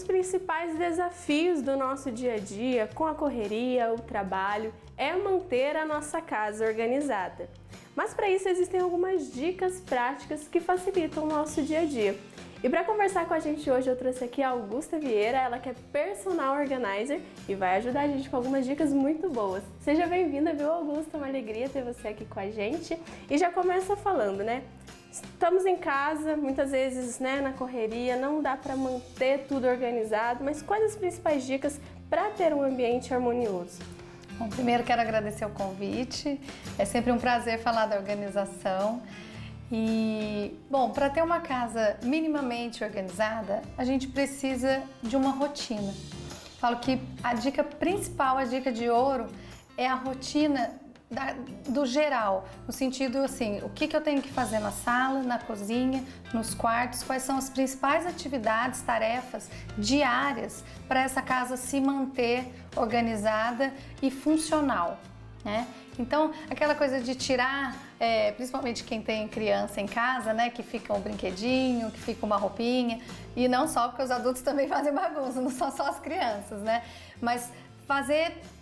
dos principais desafios do nosso dia a dia, com a correria, o trabalho, é manter a nossa casa organizada. Mas para isso existem algumas dicas práticas que facilitam o nosso dia a dia. E para conversar com a gente hoje eu trouxe aqui a Augusta Vieira, ela que é personal organizer e vai ajudar a gente com algumas dicas muito boas. Seja bem-vinda, viu, Augusta? Uma alegria ter você aqui com a gente. E já começa falando, né? Estamos em casa, muitas vezes, né, na correria, não dá para manter tudo organizado, mas quais as principais dicas para ter um ambiente harmonioso? Bom, primeiro quero agradecer o convite, é sempre um prazer falar da organização. E, bom, para ter uma casa minimamente organizada, a gente precisa de uma rotina. Falo que a dica principal, a dica de ouro, é a rotina do geral, no sentido assim, o que eu tenho que fazer na sala, na cozinha, nos quartos, quais são as principais atividades, tarefas diárias para essa casa se manter organizada e funcional, né? Então, aquela coisa de tirar, principalmente quem tem criança em casa, né, que fica um brinquedinho, que fica uma roupinha, e não só porque os adultos também fazem bagunça, não são só as crianças, né? Mas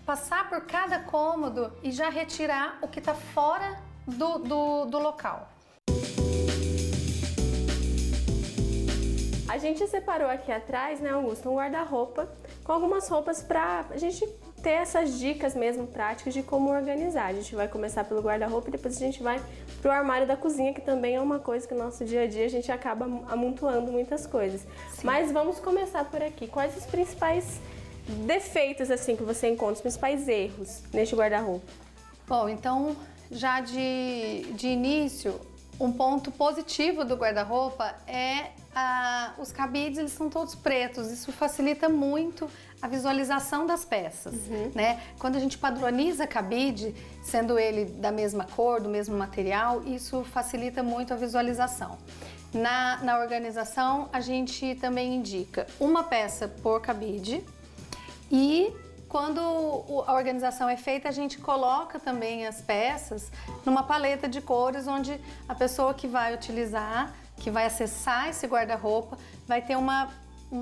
passar por cada cômodo e já retirar o que está fora do local. A gente separou aqui atrás, né, Augusto, um guarda-roupa com algumas roupas para a gente ter essas dicas mesmo práticas de como organizar. A gente vai começar pelo guarda-roupa e depois a gente vai pro armário da cozinha, que também é uma coisa que no nosso dia a dia a gente acaba amontoando muitas coisas. Sim. Mas vamos começar por aqui. Quais os principais defeitos assim que você encontra, os principais erros neste guarda-roupa? Bom, então já de início, um ponto positivo do guarda-roupa é os cabides, eles são todos pretos. Isso facilita muito a visualização das peças, né? Quando a gente padroniza cabide, sendo ele da mesma cor, do mesmo material, isso facilita muito a visualização. Na organização, a gente também indica uma peça por cabide. E quando a organização é feita, a gente coloca também as peças numa paleta de cores, onde a pessoa que vai utilizar, que vai acessar esse guarda-roupa, vai ter uma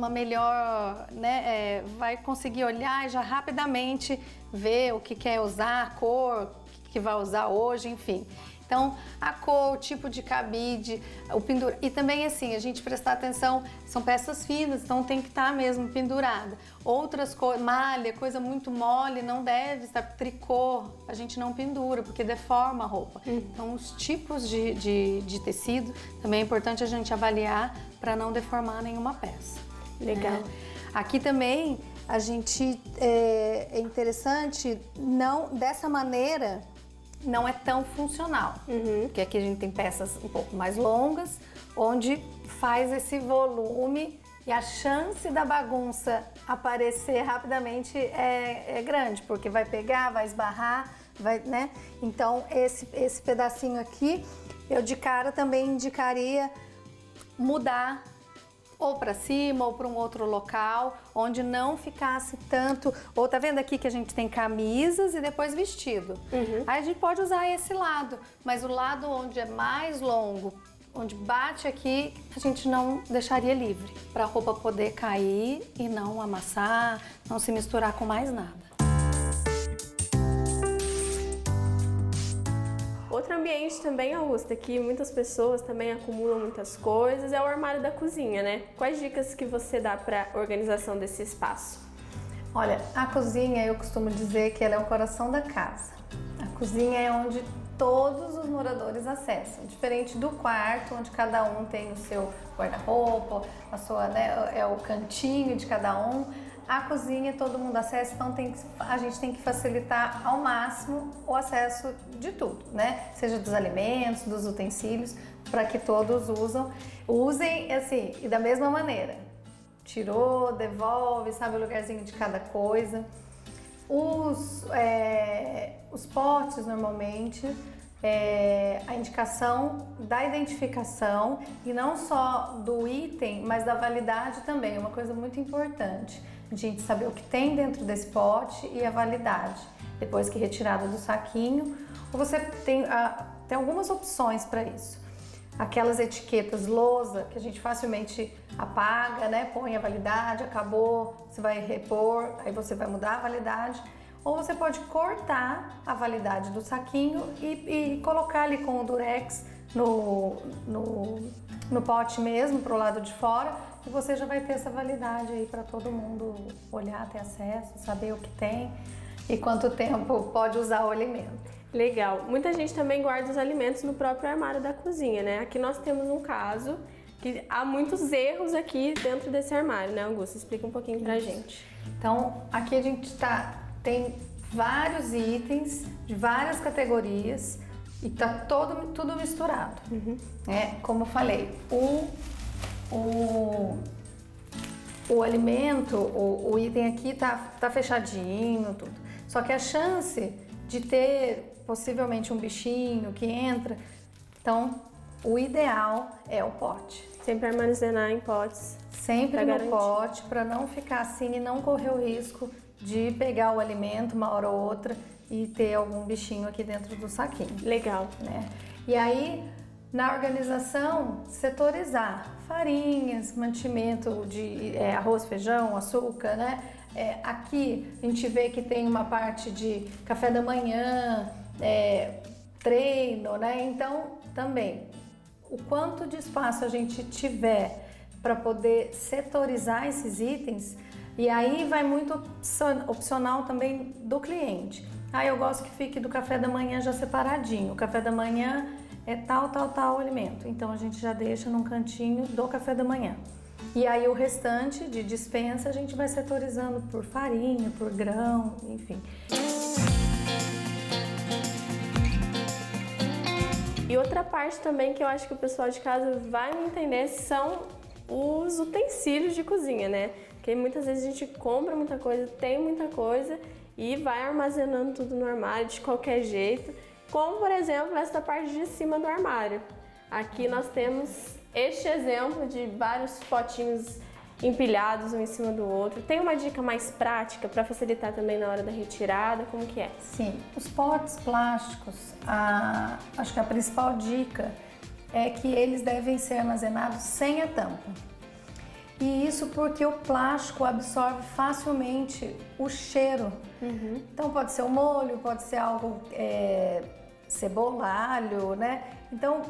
melhor, né, vai conseguir olhar e já rapidamente ver o que quer usar, a cor que vai usar hoje, enfim. Então, a cor, o tipo de cabide, o pendura. E também assim, a gente prestar atenção, são peças finas, então tem que estar mesmo pendurada. Outras cores, malha, coisa muito mole, não deve estar, tricô, a gente não pendura, porque deforma a roupa. Então, os tipos de tecido também é importante a gente avaliar para não deformar nenhuma peça. Legal. Aqui também, a gente, é interessante, não, dessa maneira, não é tão funcional, porque aqui a gente tem peças um pouco mais longas, onde faz esse volume e a chance da bagunça aparecer rapidamente é grande, porque vai pegar, vai esbarrar, né? Então esse pedacinho aqui, eu de cara também indicaria mudar ou para cima ou para um outro local, onde não ficasse tanto. Ou tá vendo aqui que a gente tem camisas e depois vestido. Aí a gente pode usar esse lado, mas o lado onde é mais longo, onde bate aqui, a gente não deixaria livre, para a roupa poder cair e não amassar, não se misturar com mais nada. Outro ambiente também, Augusta, que muitas pessoas também acumulam muitas coisas, é o armário da cozinha, né? Quais dicas que você dá para organização desse espaço? Olha, a cozinha, eu costumo dizer que ela é o coração da casa. A cozinha é onde todos os moradores acessam, diferente do quarto, onde cada um tem o seu guarda-roupa, a sua, né, é o cantinho de cada um. A cozinha todo mundo acessa, então a gente tem que facilitar ao máximo o acesso de tudo, né? Seja dos alimentos, dos utensílios, para que todos usem assim, e da mesma maneira. Tirou, devolve, sabe o lugarzinho de cada coisa. Os potes normalmente, a indicação da identificação e não só do item, mas da validade também, é uma coisa muito importante. A gente saber o que tem dentro desse pote e a validade. Depois que retirada do saquinho, você tem algumas opções para isso. aquelas etiquetas lousa que a gente facilmente apaga, né? Põe a validade, acabou, você vai repor, aí você vai mudar a validade. Ou você pode cortar a validade do saquinho e colocar ali com o Durex no pote mesmo, pro lado de fora, e você já vai ter essa validade aí para todo mundo olhar, ter acesso, saber o que tem e quanto tempo pode usar o alimento. Legal. Muita gente também guarda os alimentos no próprio armário da cozinha, né? Aqui nós temos um caso que há muitos erros aqui dentro desse armário, né, Augusta? Explica um pouquinho pra gente. Então, aqui a gente tem vários itens de várias categorias e tá tudo misturado. Como eu falei, o alimento, o item aqui tá fechadinho, tudo. Só que a chance de ter possivelmente um bichinho que entra, então o ideal é o pote. Sempre armazenar em potes. Sempre no pote, para não ficar assim e não correr o risco de pegar o alimento uma hora ou outra e ter algum bichinho aqui dentro do saquinho. Legal. Né? E aí, na organização, setorizar farinhas, mantimento de arroz, feijão, açúcar, né? Aqui a gente vê que tem uma parte de café da manhã, treino, né? Então, também, o quanto de espaço a gente tiver para poder setorizar esses itens, e aí vai muito opcional também do cliente. Eu gosto que fique do café da manhã já separadinho. O café da manhã é tal alimento. Então a gente já deixa num cantinho do café da manhã. E aí o restante de despensa a gente vai setorizando por farinha, por grão, enfim. E outra parte também que eu acho que o pessoal de casa vai me entender são os utensílios de cozinha, né? Porque muitas vezes a gente compra muita coisa, tem muita coisa e vai armazenando tudo no armário de qualquer jeito, como por exemplo essa parte de cima do armário. Aqui nós temos este exemplo de vários potinhos empilhados um em cima do outro. Tem uma dica mais prática para facilitar também na hora da retirada? Como que é? Sim, os potes plásticos, acho que a principal dica é que eles devem ser armazenados sem a tampa. E isso porque o plástico absorve facilmente o cheiro. Então pode ser um molho, pode ser algo, cebola, alho, né? Então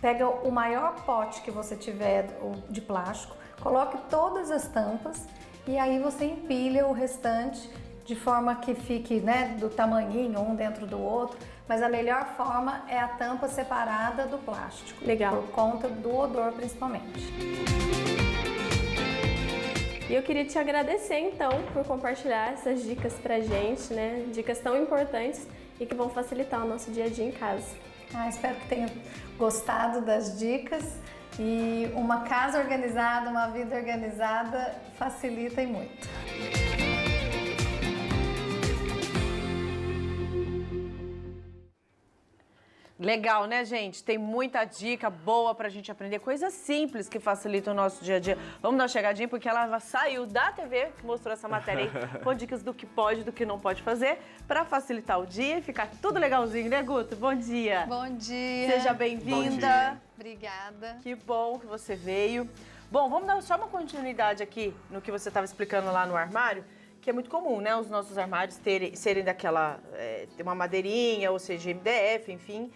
pega o maior pote que você tiver de plástico, coloque todas as tampas e aí você empilha o restante de forma que fique, né, do tamanhinho, um dentro do outro. Mas a melhor forma é a tampa separada do plástico. Legal. Por conta do odor, principalmente. E eu queria te agradecer, então, por compartilhar essas dicas pra gente, né? Dicas tão importantes e que vão facilitar o nosso dia a dia em casa. Espero que tenham gostado das dicas. E uma casa organizada, uma vida organizada facilita e muito. Legal, né, gente? Tem muita dica boa pra gente aprender, coisas simples que facilitam o nosso dia a dia. Vamos dar uma chegadinha, porque ela saiu da TV, que mostrou essa matéria aí, com dicas do que pode e do que não pode fazer, pra facilitar o dia e ficar tudo legalzinho, né, Guto? Bom dia! Bom dia! Seja bem-vinda! Obrigada! Que bom que você veio. Bom, vamos dar só uma continuidade aqui no que você estava explicando lá no armário, que é muito comum, né? Os nossos armários serem daquela, ter uma madeirinha, ou seja, MDF, enfim.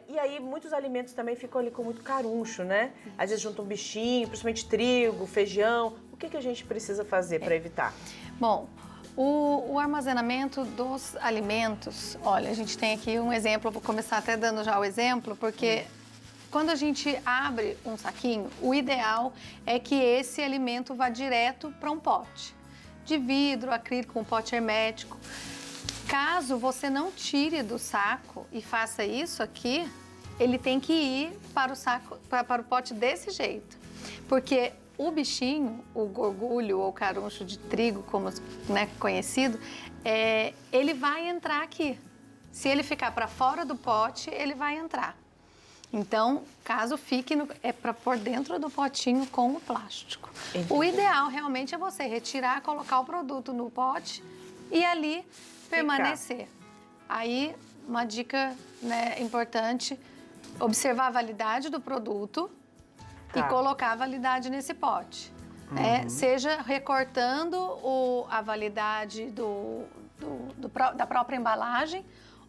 E aí muitos alimentos também ficam ali com muito caruncho, né? Às vezes juntam um bichinho, principalmente trigo, feijão. O que a gente precisa fazer para evitar? Bom, o armazenamento dos alimentos, olha, a gente tem aqui um exemplo, eu vou começar até dando já o exemplo, porque quando a gente abre um saquinho, o ideal é que esse alimento vá direto para um pote de vidro, acrílico, um pote hermético. Caso você não tire do saco e faça isso aqui, ele tem que ir para o saco, para o pote desse jeito. Porque o bichinho, o gorgulho ou caruncho de trigo, como conhecido, ele vai entrar aqui. Se ele ficar para fora do pote, ele vai entrar. Então, caso fique, é para pôr dentro do potinho com o plástico. Entendi. O ideal realmente é você retirar, colocar o produto no pote e ali permanecer. Aí uma dica, né, importante, observar a validade do produto e colocar a validade nesse pote. Né? Seja recortando a validade da própria embalagem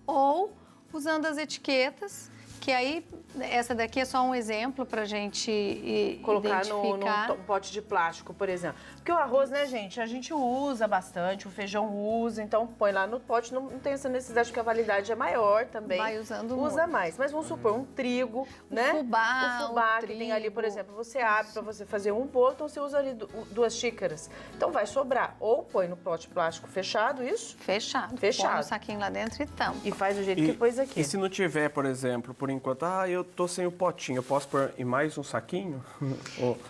ou usando as etiquetas, que aí essa daqui é só um exemplo para a gente colocar identificar. num pote de plástico, por exemplo. Porque o arroz, né, gente, a gente usa bastante, o feijão usa, então põe lá no pote, não tem essa necessidade, porque a validade é maior também. Vai usando Usa muito. mais. Mas vamos supor, um trigo, né? Fubá, o fubá o que tem ali, por trigo. exemplo, você abre para você fazer um bolo, então você usa ali 2 xícaras. Então vai sobrar. Ou põe no pote de plástico fechado, isso, Fechado. Fechado. Põe o saquinho lá dentro e tampa. e faz do jeito que pôs aqui. E se não tiver, por exemplo, por enquanto, eu tô sem o potinho, eu posso pôr em mais um saquinho?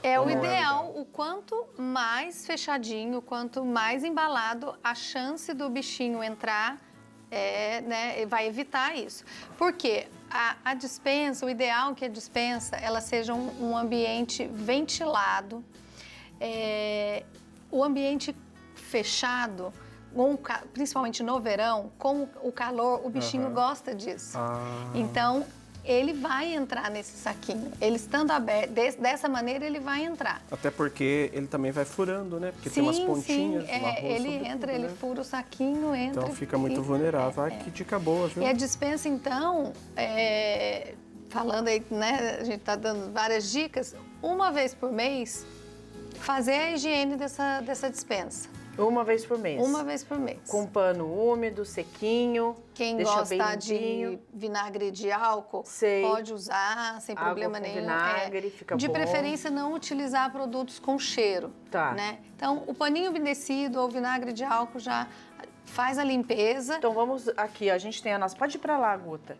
É Ou o não ideal, o quanto mais fechadinho, quanto mais embalado, a chance do bichinho entrar, né, vai evitar isso. Porque a despensa, o ideal é que a despensa ela seja um ambiente ventilado. O ambiente fechado, principalmente no verão, com o calor, o bichinho gosta disso. Então, ele vai entrar nesse saquinho. Ele estando aberto, dessa maneira ele vai entrar. Até porque ele também vai furando, né? Porque tem umas pontinhas sim, no arroz, ele sobretudo, entra, ele né? fura o saquinho, entra. Então fica muito vulnerável. Ai, que dica boa, viu? E a despensa, então, falando aí, né, a gente está dando várias dicas, uma vez por mês, fazer a higiene dessa despensa. Uma vez por mês. Uma vez por mês. Com pano úmido, sequinho. Quem deixa bem gosta de limpinho. vinagre de álcool, Sei. pode usar sem Água problema com nenhum. vinagre, fica de bom. preferência, não utilizar produtos com cheiro. Tá. Né? Então, o paninho umedecido ou vinagre de álcool já faz a limpeza. Então vamos aqui, ó, a gente tem a nossa... Pode ir pra lá, Guta.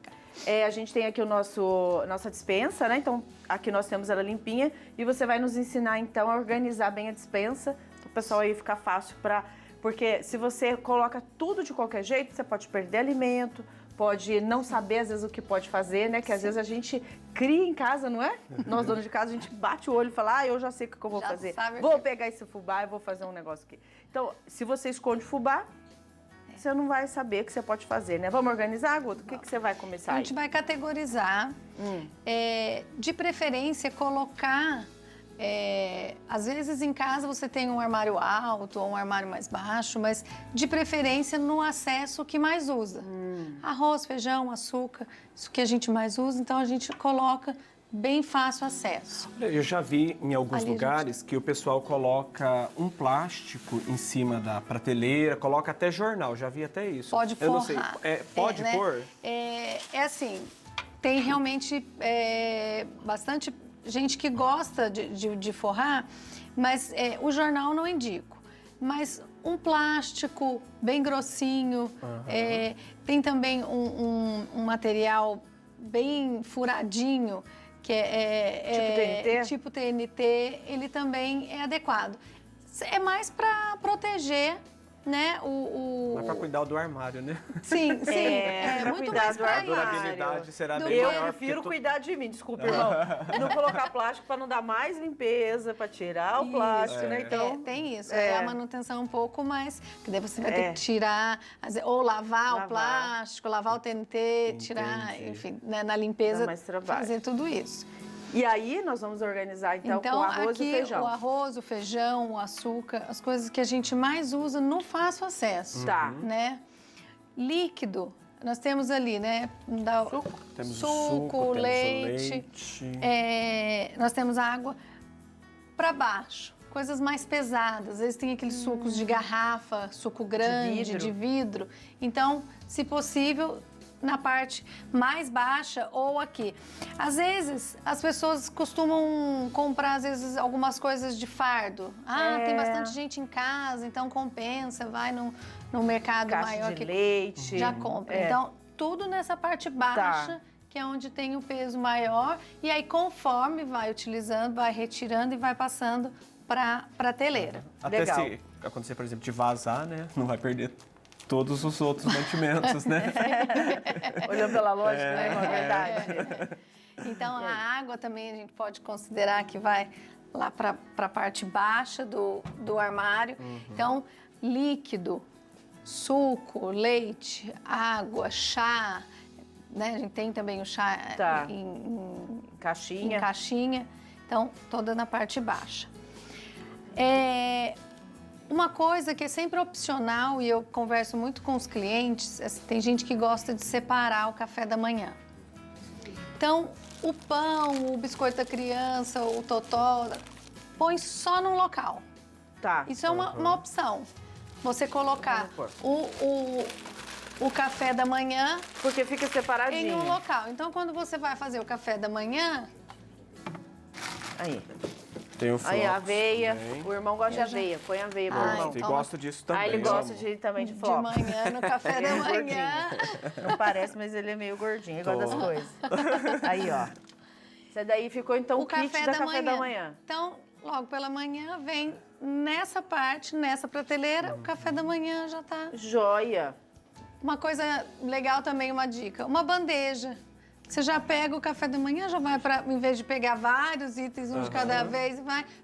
A gente tem aqui nossa dispensa, né? Então aqui nós temos ela limpinha e você vai nos ensinar então a organizar bem a dispensa. Para o pessoal aí ficar fácil para... Porque se você coloca tudo de qualquer jeito, você pode perder alimento, pode não saber às vezes o que pode fazer, né? Que às vezes a gente cria em casa, não é? Nós donos de casa, a gente bate o olho e fala, eu já sei o que eu vou Já fazer. sabe o Vou que- pegar esse fubá e vou fazer um negócio aqui. Então, se você esconde fubá, você não vai saber o que você pode fazer, né? Vamos organizar, Guto? O que você vai começar A aí? gente vai categorizar, de preferência colocar, às vezes em casa você tem um armário alto ou um armário mais baixo, mas de preferência no acesso que mais usa. Arroz, feijão, açúcar, isso que a gente mais usa, então a gente coloca bem fácil acesso. Eu já vi em alguns Ali, lugares que o pessoal coloca um plástico em cima da prateleira, coloca até jornal, já vi até isso. Pode Eu não sei, forrar. pode né? pôr? É assim, tem realmente bastante gente que gosta de forrar, mas o jornal não indico. Mas um plástico bem grossinho, tem também um material bem furadinho, que tipo TNT, ele também é adequado. É mais para proteger, né, Mas para cuidar do armário, né? Sim, pra muito cuidar mais do para A armário. isso. durabilidade será Do bem Eu maior. prefiro porque cuidar de mim, desculpa, irmão. Não colocar plástico para não dar mais limpeza, para tirar o plástico, né? Então, Tem isso. É a manutenção um pouco mais... Porque daí você vai ter que tirar, ou lavar o plástico, lavar o TNT, tirar, enfim, né, na limpeza, Dá mais trabalho. fazer tudo isso. E aí nós vamos organizar então, com o arroz aqui e o feijão. o arroz, o feijão, o açúcar, as coisas que a gente mais usa no fácil acesso. Tá. Né? Líquido, nós temos ali, né? Temos suco, temos leite. Nós temos água para baixo, coisas mais pesadas. Às vezes tem aqueles sucos de garrafa, suco grande, de vidro. Então, se possível, na parte mais baixa ou aqui. Às vezes, as pessoas costumam comprar, às vezes, algumas coisas de fardo. Tem bastante gente em casa, então compensa, vai no mercado Caixa maior de que leite. já compra. Então, tudo nessa parte baixa, que é onde tem o peso maior. E aí, conforme vai utilizando, vai retirando e vai passando para a prateleira. Até Legal. se acontecer, por exemplo, de vazar, né? Não vai perder todos os outros mantimentos, né? Olhando pela lógica, né? É verdade. Então, a água também a gente pode considerar que vai lá para a parte baixa do armário. Então, líquido, suco, leite, água, chá, né? A gente tem também o chá Tá. em Caixinha. caixinha, então toda na parte baixa. Uma coisa que é sempre opcional e eu converso muito com os clientes, tem gente que gosta de separar o café da manhã. Então, o pão, o biscoito da criança, o totó, põe só num local. Tá. Isso é uma opção. Você colocar o café da manhã Porque fica separadinho. em um local. Então, quando você vai fazer o café da manhã, Aí. Tem o flocos Aí, a aveia. também. O irmão gosta de aveia. Põe aveia pro Ah, irmão. Ele então- gosta disso também. Ele meu gosta amor. também de de flocos. manhã, no café da Ele é manhã. Não parece, mas ele é meio gordinho. Ele gosta das Tô. coisas. Aí, ó. Isso daí ficou, então, o kit da café da manhã. Então, logo pela manhã, vem nessa parte, nessa prateleira, o café da manhã já tá. Joia. Uma coisa legal também, uma dica, uma bandeja. Você já pega o café da manhã, já vai para, em vez de pegar vários itens, um de cada vez,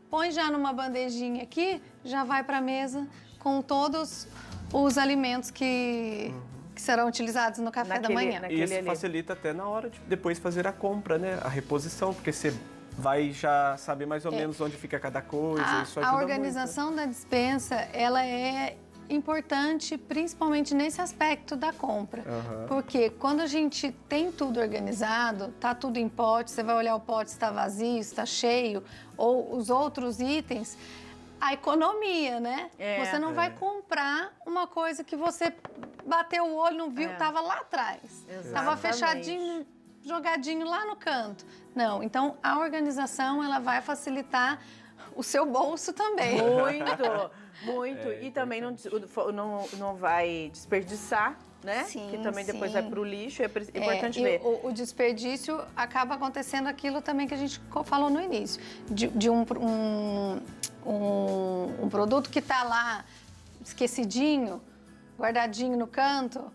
põe já numa bandejinha aqui, já vai para a mesa com todos os alimentos que serão utilizados no café da manhã. E isso facilita até na hora de depois fazer a compra, né? A reposição, porque você vai já saber mais ou menos onde fica cada coisa. Isso ajuda A organização da despensa, ela é importante, principalmente nesse aspecto da compra. Porque quando a gente tem tudo organizado, tá tudo em pote, você vai olhar o pote se está vazio, se está cheio, ou os outros itens, a economia, né? Você não vai comprar uma coisa que você bateu o olho, não viu, estava lá atrás. Estava fechadinho, jogadinho lá no canto. Não, então a organização, ela vai facilitar o seu bolso também. Muito. E também não vai desperdiçar, né? Sim, que também depois sim. vai pro lixo. É importante ver. O desperdício acaba acontecendo aquilo também que a gente falou no início. De um produto que está lá esquecidinho, guardadinho no canto,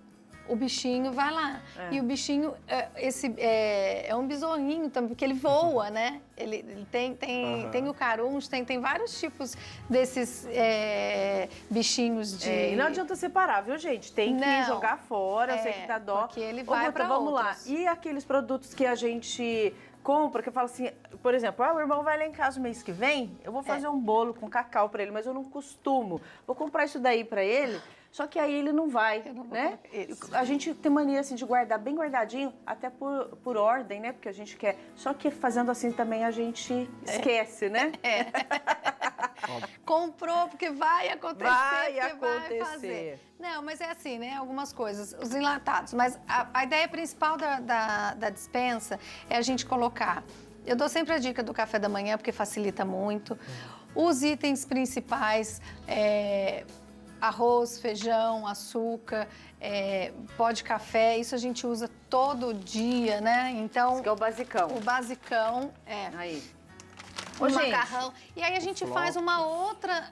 o bichinho vai lá. E o bichinho, é um besourrinho também, porque ele voa, né? Ele tem o caruncho, tem vários tipos desses bichinhos de... E não adianta separar, viu, gente? Tem que jogar fora, eu sei que dá dó. Porque ele vai para vamos outros. lá. E aqueles produtos que a gente compra, que eu falo assim, por exemplo, o irmão vai lá em casa no mês que vem, eu vou fazer um bolo com cacau para ele, mas eu não costumo. Vou comprar isso daí para ele, só que aí ele não vai, né? A gente tem mania assim de guardar bem guardadinho, até por ordem, né? Porque a gente quer. Só que fazendo assim também a gente esquece, né? Comprou porque vai acontecer, Vai fazer. Não, mas é assim, né? Algumas coisas, os enlatados. Mas a ideia principal da despensa é a gente colocar. Eu dou sempre a dica do café da manhã, porque facilita muito. Os itens principais, arroz, feijão, açúcar, pó de café, isso a gente usa todo dia, né? Então, Isso que é o basicão. o basicão Aí. o macarrão. E aí a gente faz uma outra...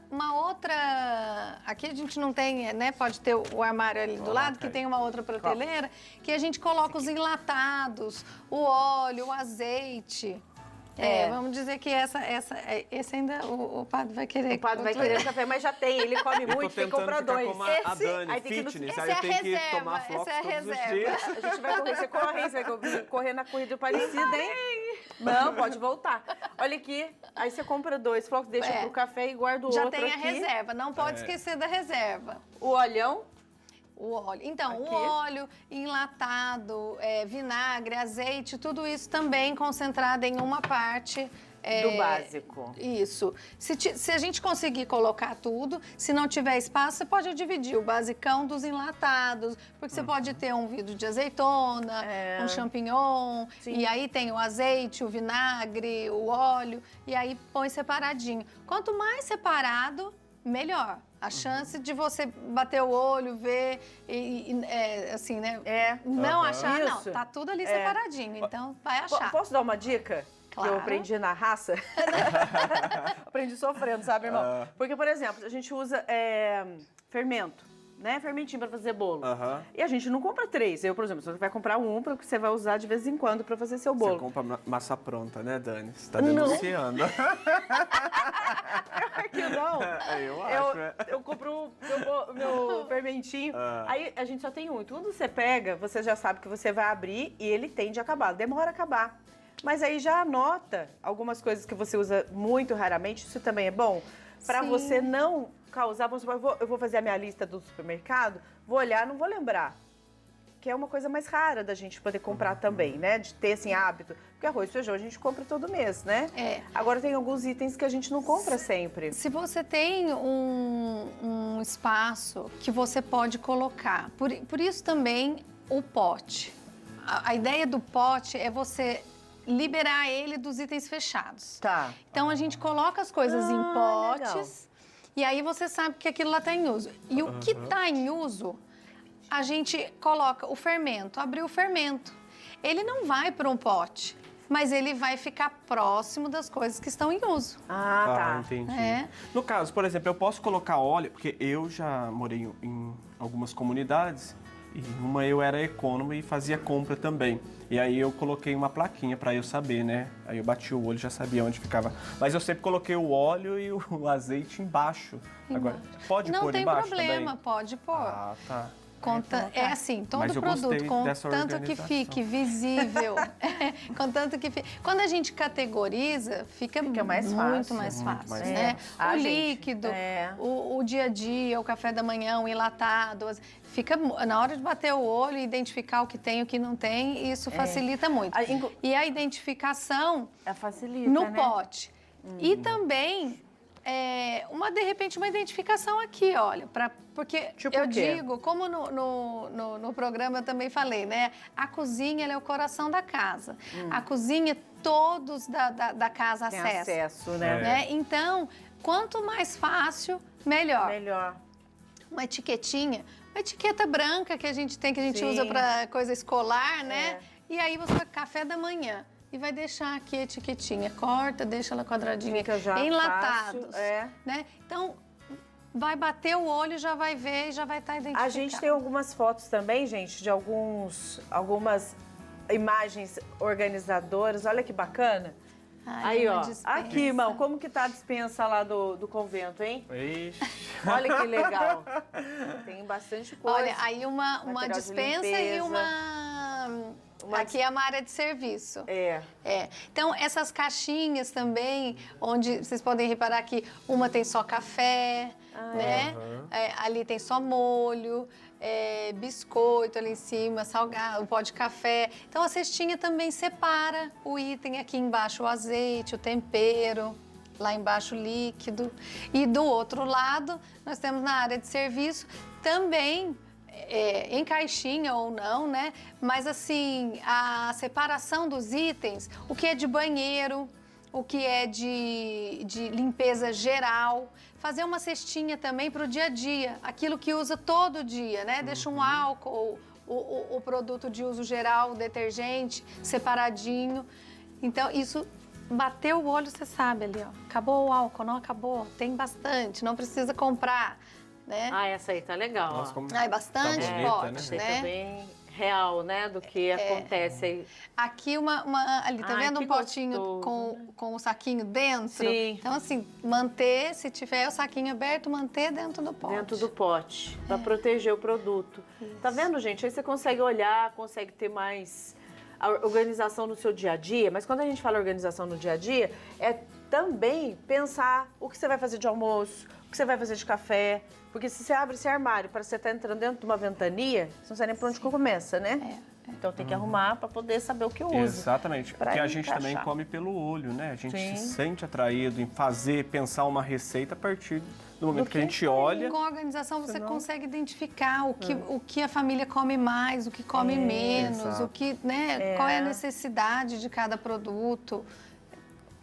Aqui a gente não tem, né? Pode ter o armário ali do lado, que tem uma outra prateleira, que a gente coloca os enlatados, o óleo, o azeite. Vamos dizer que esse ainda o padre vai querer. O padre vai querer café, mas já tem. Ele come muito, tem que comprar dois. Como a Dani, aí tem que fitness, esse aí é eu tenho que reserva, tomar flocos esse é todos os reserva. dias. A gente vai correr, você corre, você vai correr na corrida parecida, hein? Não, pode voltar. Olha aqui, aí você compra 2 flocos, deixa pro café e guarda o Já outro tem a aqui. reserva, não pode esquecer da reserva. O olhão. O óleo. Então, Aqui. o óleo enlatado, vinagre, azeite, tudo isso também concentrado em uma parte. Do básico. Isso. Se a gente conseguir colocar tudo, se não tiver espaço, você pode dividir o basicão dos enlatados, porque você pode ter um vidro de azeitona, um champignon, e aí tem o azeite, o vinagre, o óleo, e aí põe separadinho. Quanto mais separado, melhor. A chance de você bater o olho, ver assim, né? Não achar, não. Isso. Tá tudo ali separadinho, então vai achar. Posso dar uma dica? Claro. Que eu aprendi na raça. Aprendi sofrendo, sabe, irmão? Porque, por exemplo, a gente usa fermento, né, fermentinho para fazer bolo. Aham. E a gente não compra 3. Eu, por exemplo, você vai comprar um porque você vai usar de vez em quando para fazer seu bolo. Você compra massa pronta, né, Dani? Você tá denunciando. Que não. Eu acho, né? Eu compro meu fermentinho. Aí a gente só tem um. E quando você pega, você já sabe que você vai abrir e ele tende a acabar. Demora a acabar. Mas aí já anota algumas coisas que você usa muito raramente. Isso também é bom. Para Sim. você não causar... Vamos supor, eu vou fazer a minha lista do supermercado, vou olhar, não vou lembrar. Que é uma coisa mais rara da gente poder comprar também, né? De ter, assim, hábito. Porque arroz e feijão a gente compra todo mês, né? É. Agora tem alguns itens que a gente não compra sempre. Se você tem um espaço que você pode colocar, por isso também o pote. A ideia do pote é você liberar ele dos itens fechados. Tá. Então a gente coloca as coisas em potes legal. e aí você sabe que aquilo lá está em uso. E o que está em uso, a gente coloca o fermento, abriu o fermento. Ele não vai para um pote, mas ele vai ficar próximo das coisas que estão em uso. Ah, tá. Entendi. É. No caso, por exemplo, eu posso colocar óleo, porque eu já morei em algumas comunidades e uma eu era econômico e fazia compra também. E aí eu coloquei uma plaquinha para eu saber, né? Aí eu bati o olho, já sabia onde ficava. Mas eu sempre coloquei o óleo e o azeite embaixo. Agora, pode Não pôr tem embaixo problema, também? pode pôr. Ah, tá. É assim, todo Mas eu produto, gostei contanto dessa que organização. fique visível, contanto que fique. Quando a gente categoriza, fica mais muito fácil. mais Muito fácil, mais né? fácil. O Gente, líquido, é. o dia a dia, o café da manhã, o enlatado, fica na hora de bater o olho e identificar o que tem e o que não tem, isso facilita muito. E a identificação Facilita, no né? pote. E também, de repente, uma identificação aqui, olha, porque Tipo eu o quê? digo, como no programa eu também falei, né? A cozinha ela é o coração da casa. A cozinha, todos da casa Tem acessam. acesso, né? Né? Então, quanto mais fácil, melhor. Melhor. Uma etiqueta branca que a gente tem, que a gente Sim. usa para coisa escolar, né? É. E aí você vai café da manhã e vai deixar aqui a etiquetinha, corta, deixa ela quadradinha, Fica já enlatados, fácil, né? Então vai bater o olho, já vai ver e já vai estar identificado. A gente tem algumas fotos também, gente, de algumas imagens organizadoras. Olha que bacana. Ai, Aí, uma ó. dispensa. Aqui, irmão, como que tá a dispensa lá do convento, hein? Ixi. Olha que legal. Tem bastante coisa. Olha, aí uma Material de dispensa e limpeza. Aqui é uma área de serviço. É. Então, essas caixinhas também, onde vocês podem reparar que uma tem só café, né? Ali tem só molho, biscoito ali em cima, salgado, um pó de café. Então, a cestinha também separa o item. Aqui embaixo o azeite, o tempero, lá embaixo o líquido. E do outro lado, nós temos na área de serviço também em caixinha ou não, né? Mas assim, a separação dos itens, o que é de banheiro, o que é de limpeza geral, fazer uma cestinha também para o dia a dia, aquilo que usa todo dia, né? Deixa um álcool, o produto de uso geral, o detergente, separadinho. Então, isso bateu o olho, você sabe ali, ó. Acabou o álcool, não acabou, tem bastante, não precisa comprar. Né? Ah, essa aí tá legal. Nossa, Ó. como Bastante tá bonita, pote, Essa aí né? tá bem real, né? Do que acontece aí. Aqui ali, tá Ai, vendo que um potinho gostoso, com o saquinho dentro? Sim. Então, assim, manter, se tiver o saquinho aberto, manter dentro do pote. Dentro do pote, para proteger o produto. Tá vendo, gente? Aí você consegue olhar, consegue ter mais a organização no seu dia a dia. Mas quando a gente fala organização no dia a dia, é também pensar o que você vai fazer de almoço, o que você vai fazer de café. Porque se você abre esse armário para você estar entrando dentro de uma ventania, você não sabe nem por onde começa, né? Então tem que arrumar para poder saber o que eu uso. Exatamente. Pra Porque a gente também encaixar. come pelo olho, né? A gente Sim. se sente atraído em pensar uma receita a partir do momento que a gente olha. Com a organização você consegue identificar o que a família come mais, o que come menos, Exato. o que, né, qual é a necessidade de cada produto.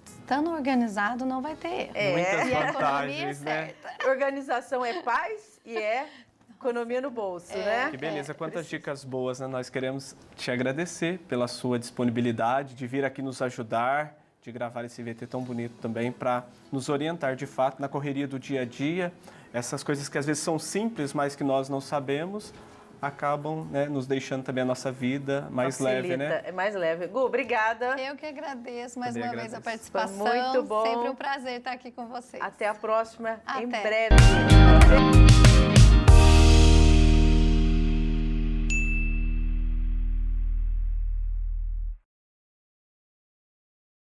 Estando organizado, não vai ter erro. Muitas E a economia é vantagens, né? certa. Organização é paz e é economia no bolso, né? Que beleza, quantas dicas boas, né? Nós queremos te agradecer pela sua disponibilidade de vir aqui nos ajudar, de gravar esse VT tão bonito também, para nos orientar de fato na correria do dia a dia essas coisas que às vezes são simples, mas que nós não sabemos, acabam, né, nos deixando também a nossa vida mais leve, né? É mais leve. Gu, obrigada. Eu que agradeço mais Também uma vez a agradeço. participação. Foi muito bom. Sempre um prazer estar aqui com vocês. Até a próxima, em Até. breve.